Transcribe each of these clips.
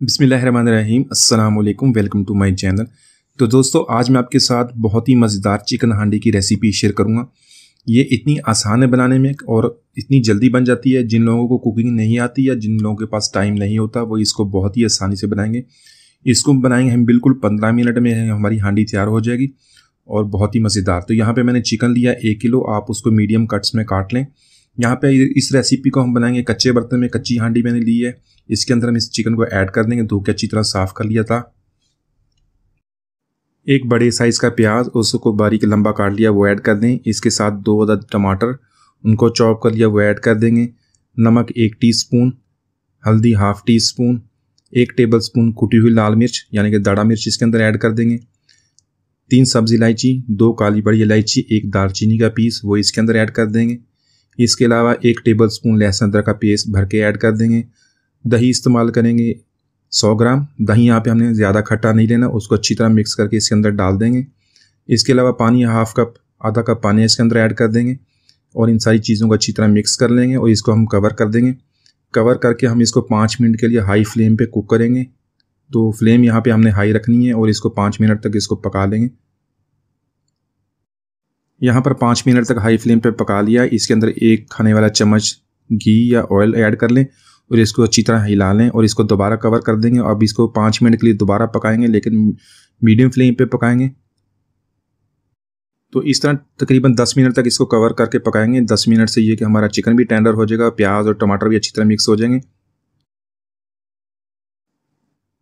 बिस्मिल्लाहिर्रहमानिर्रहीम अस्सलाम वालेकुम, वेलकम टू माय चैनल। तो दोस्तों, आज मैं आपके साथ बहुत ही मज़ेदार चिकन हांडी की रेसिपी शेयर करूंगा। ये इतनी आसान है बनाने में और इतनी जल्दी बन जाती है। जिन लोगों को कुकिंग नहीं आती या जिन लोगों के पास टाइम नहीं होता वो इसको बहुत ही आसानी से बनाएंगे। इसको बनाएंगे हम बिल्कुल 15 मिनट में हमारी हांडी तैयार हो जाएगी और बहुत ही मज़ेदार। तो यहाँ पर मैंने चिकन लिया 1 किलो, आप उसको मीडियम कट्स में काट लें। यहाँ पे इस रेसिपी को हम बनाएंगे कच्चे बर्तन में। कच्ची हांडी मैंने ली है, इसके अंदर हम इस चिकन को ऐड कर देंगे। धो के अच्छी तरह साफ कर लिया था। एक बड़े साइज़ का प्याज, उसको बारीक लंबा काट लिया, वो ऐड कर दें। इसके साथ 2 अदद टमाटर, उनको चॉप कर लिया, वो ऐड कर देंगे। नमक 1 टीस्पून, हल्दी ½ टीस्पून, 1 टेबलस्पून कुटी हुई लाल मिर्च यानी कि दाढ़ा मिर्च इसके अंदर ऐड कर देंगे। 3 सब्ज़ इलायची, 2 काली बड़ी इलायची, 1 दालचीनी का पीस वो इसके अंदर ऐड कर देंगे। इसके अलावा 1 टेबलस्पून लहसुन अदरक का पेस्ट भर के ऐड कर देंगे। दही इस्तेमाल करेंगे 100 ग्राम। दही यहाँ पे हमने ज़्यादा खट्टा नहीं लेना, उसको अच्छी तरह मिक्स करके इसके अंदर डाल देंगे। इसके अलावा पानी ½ कप, आधा कप पानी इसके अंदर ऐड कर देंगे और इन सारी चीज़ों को अच्छी तरह मिक्स कर लेंगे और इसको हम कवर कर देंगे। कवर करके हम इसको 5 मिनट के लिए हाई फ्लेम पे कुक करेंगे। तो फ्लेम यहाँ पे हमने हाई रखनी है और इसको 5 मिनट तक इसको पका लेंगे। यहाँ पर 5 मिनट तक हाई फ्लेम पे पका लिया। इसके अंदर 1 खाने वाला चम्मच घी या ऑयल ऐड कर लें और इसको अच्छी तरह हिला लें और इसको दोबारा कवर कर देंगे। अब इसको 5 मिनट के लिए दोबारा पकाएंगे, लेकिन मीडियम फ्लेम पे पकाएंगे। तो इस तरह तकरीबन 10 मिनट तक इसको कवर करके पकाएंगे। 10 मिनट से ये कि हमारा चिकन भी टेंडर हो जाएगा, प्याज और टमाटर भी अच्छी तरह मिक्स हो जाएंगे।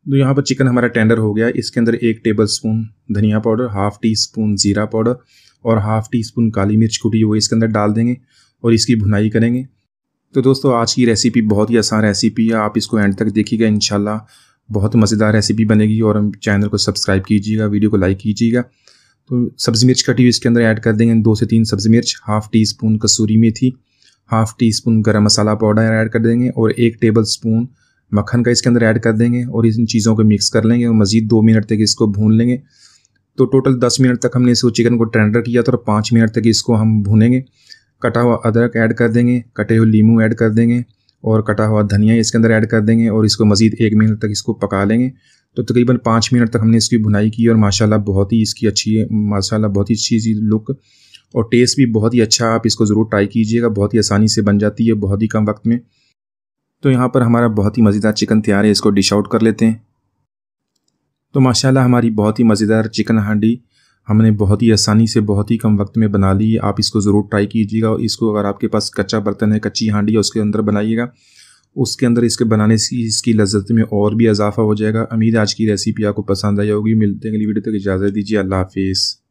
तो यहाँ पर चिकन हमारा टेंडर हो गया। इसके अंदर 1 टेबलस्पून धनिया पाउडर, ½ टीस्पून ज़ीरा पाउडर और ½ टीस्पून काली मिर्च कुटी वो इसके अंदर डाल देंगे और इसकी भुनाई करेंगे। तो दोस्तों, आज की रेसिपी बहुत ही आसान रेसिपी है, आप इसको एंड तक देखिएगा। इंशाल्लाह बहुत मज़ेदार रेसिपी बनेगी। और चैनल को सब्सक्राइब कीजिएगा, वीडियो को लाइक कीजिएगा। तो सब्ज़ी मिर्च कटी हुई इसके अंदर ऐड कर देंगे, 2 से 3 सब्ज़ी मिर्च, ½ टीस्पून कसूरी मेथी, ½ टीस्पून गरम मसाला पाउडर ऐड कर देंगे और 1 टेबलस्पून मक्खन का इसके अंदर ऐड कर देंगे और इन चीज़ों को मिक्स कर लेंगे और मज़ीद 2 मिनट तक इसको भून लेंगे। तो टोटल 10 मिनट तक हमने इसको चिकन को टेंडर किया था और 5 मिनट तक इसको हम भूनेंगे। कटा हुआ अदरक ऐड कर देंगे, कटे हुए लीमू ऐड कर देंगे और कटा हुआ धनिया इसके अंदर ऐड कर देंगे और इसको मज़ीद 1 मिनट तक इसको पका लेंगे। तो तकरीबन 5 मिनट तक हमने इसकी भुनाई की और माशाल्लाह बहुत ही इसकी अच्छी है, माशाल्लाह बहुत ही अच्छी सी लुक और टेस्ट भी बहुत ही अच्छा। आप इसको ज़रूर ट्राई कीजिएगा, बहुत ही आसानी से बन जाती है, बहुत ही कम वक्त में। तो यहाँ पर हमारा बहुत ही मज़ेदार चिकन तैयार है, इसको डिश आउट कर लेते हैं। तो माशाल्लाह हमारी बहुत ही मज़ेदार चिकन हांडी हमने बहुत ही आसानी से बहुत ही कम वक्त में बना ली है। आप इसको ज़रूर ट्राई कीजिएगा और इसको अगर आपके पास कच्चा बर्तन है, कच्ची हांडी है, उसके अंदर बनाइएगा। उसके अंदर इसके बनाने से इसकी लज्जत में और भी इजाफा हो जाएगा। उम्मीद है आज की रेसिपी आपको पसंद आई होगी। मिलते हैं अगली वीडियो तक, इजाज़त दीजिए। अल्लाह हाफिज़।